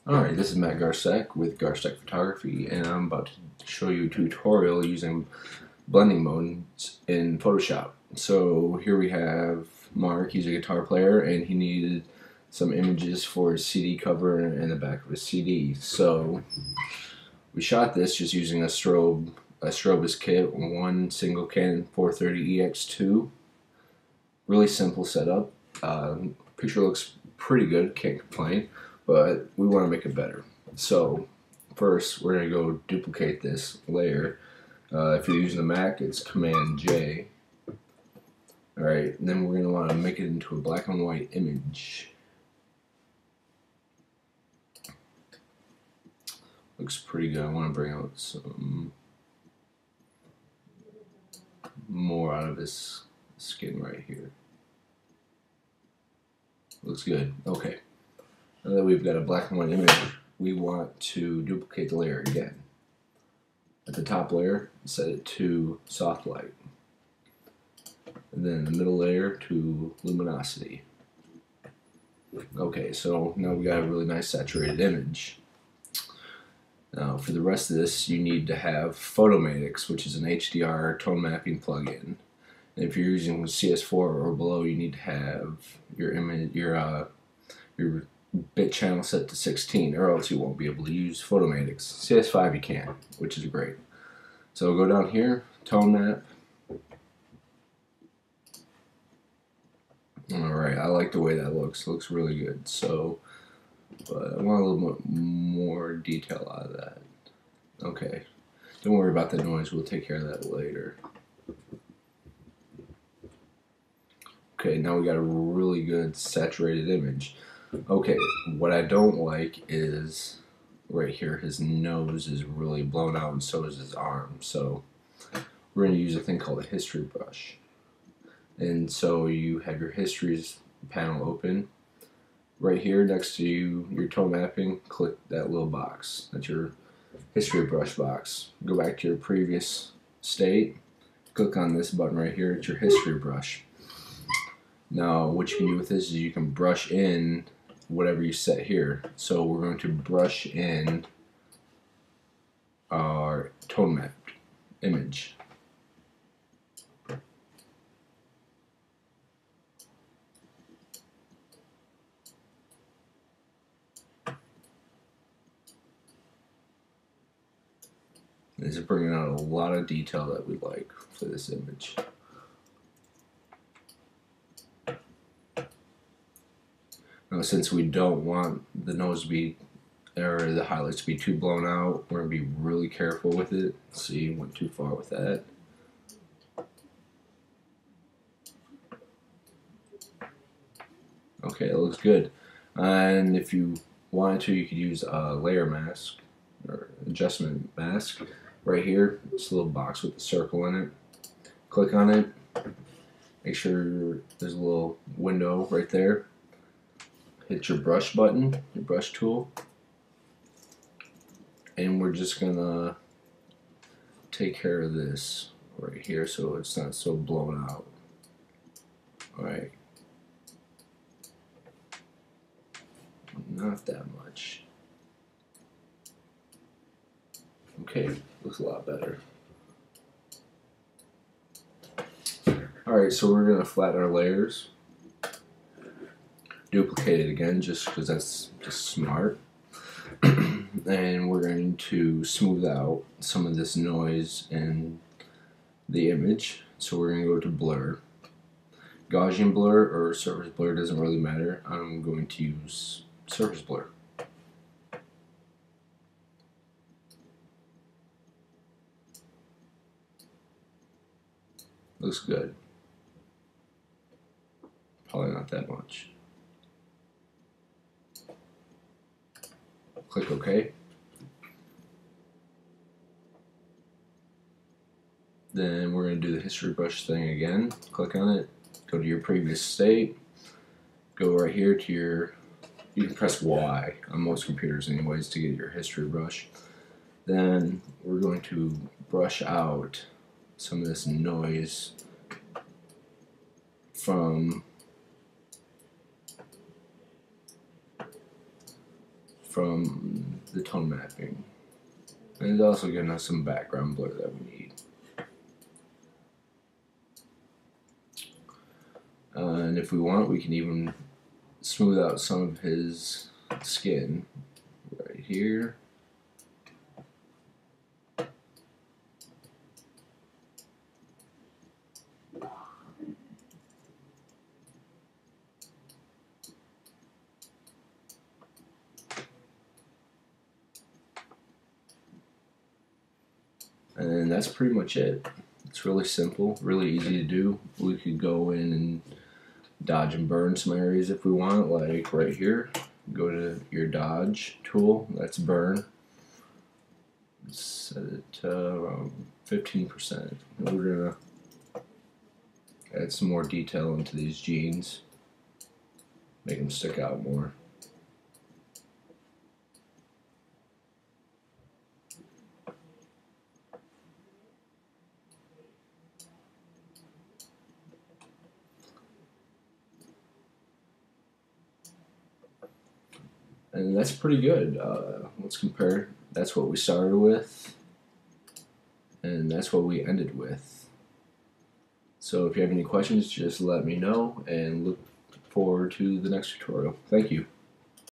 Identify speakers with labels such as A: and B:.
A: Alright, this is Matt Garsek with Garsek Photography, and I'm about to show you a tutorial using blending modes in Photoshop. So here we have Mark. He's a guitar player and he needed some images for his CD cover and the back of his CD. So we shot this just using a Strobist kit, one single Canon 430 EX2. Really simple setup. Picture looks pretty good, can't complain, but we want to make it better. So first we're going to go duplicate this layer. If you're using a Mac, it's Command J. Alright, then we're going to want to make it into a black and white image. Looks pretty good. I want to bring out some more out of this skin right here. Looks good. Okay. Now that we've got a black and white image, we want to duplicate the layer again. At the top layer, set it to soft light. And then the middle layer to luminosity. Okay, so now we got a really nice saturated image. Now for the rest of this, you need to have Photomatix, which is an HDR tone mapping plugin. And if you're using CS4 or below, you need to have your image, your bit channel set to 16, or else you won't be able to use Photomatix. CS5 you can, which is great. So go down here, tone map. Alright, I like the way that looks. It looks really good. So, but I want a little bit more detail out of that. Okay, don't worry about the noise. We'll take care of that later. Okay, now we got a really good saturated image. Okay, what I don't like is right here, his nose is really blown out and so is his arm. So we're going to use a thing called a history brush. And so you have your histories panel open. Right here next to your tone mapping, click that little box. That's your history brush box. Go back to your previous state, click on this button right here, it's your history brush. Now what you can do with this is you can brush in whatever you set here. So we're going to brush in our tone mapped image. This is bringing out a lot of detail that we like for this image. Now, since we don't want the nose to be, or the highlights to be too blown out, we're going to be really careful with it. See, went too far with that. Okay, it looks good. And if you wanted to, you could use a layer mask or adjustment mask. Right here, this little box with the circle in it. Click on it. Make sure there's a little window right there. Hit your brush button, your brush tool, and we're just gonna take care of this right here so it's not so blown out. Alright. Not that much. Okay, looks a lot better. Alright, so we're gonna flatten our layers. Duplicate it again just because that's just smart. And we're going to smooth out some of this noise in the image. So we're going to go to blur. Gaussian blur or surface blur doesn't really matter. I'm going to use surface blur. Looks good. Probably not that much. Click OK. Then we're going to do the history brush thing again. Click on it, go to your previous state, go right here to your, you can press Y on most computers anyways to get your history brush. Then we're going to brush out some of this noise from from the tone mapping. And it's also giving us some background blur that we need. And if we want, we can even smooth out some of his skin right here. And that's pretty much it. It's really simple, really easy to do. We could go in and dodge and burn some areas if we want, like right here. Go to your dodge tool, that's burn. Set it to around 15%. And we're gonna add some more detail into these jeans, make them stick out more. And that's pretty good. Let's compare. That's what we started with, and that's what we ended with. So if you have any questions, just let me know, and look forward to the next tutorial. Thank you.